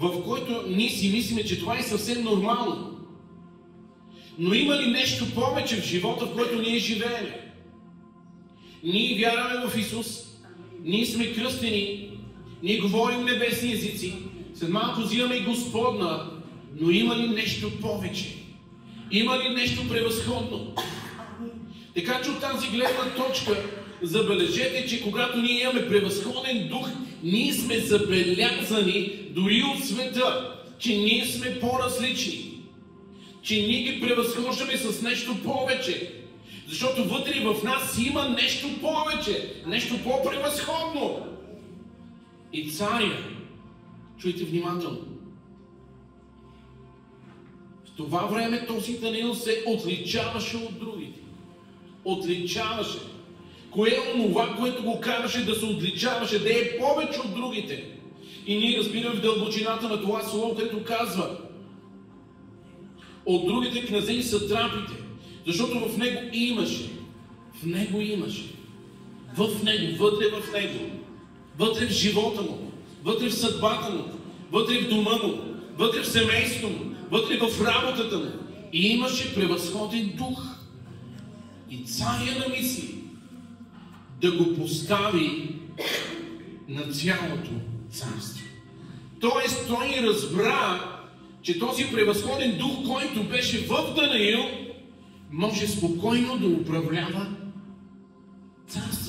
в който ние си мислиме, че това е съвсем нормално. Но има ли нещо повече в живота, в който ние живеем? Ние вярваме в Исус, ние сме кръстени, ние говорим небесни езици, след малко взимаме и Господна, но има ли нещо повече? Има ли нещо превъзходно? Така че от тази гледна точка забележете, че когато ние имаме превъзходен дух, ние сме забелязани дори от света, че ние сме по-различни, че ние ги превъзхождаме с нещо повече. Защото вътре в нас има нещо повече, нещо по-превъзходно. И царя, чуйте внимателно, в това време този Даниил се отличаваше от другите. Отличаваше. Кое е онова, което го караше да се отличаваше, да е повече от другите? И ние разбираме в дълбочината на това слово, което казва: от другите князе и сатрапите, защото в него имаше, вътре в него, вътре в живота му, вътре в съдбата му, вътре в дома му, вътре в семейството му, вътре в работата му. И имаше превъзходен дух. И царя намисли да го постави на цялото царство. Тоест той разбра, че този превъзходен дух, който беше в Даниил, може спокойно да управлява царството.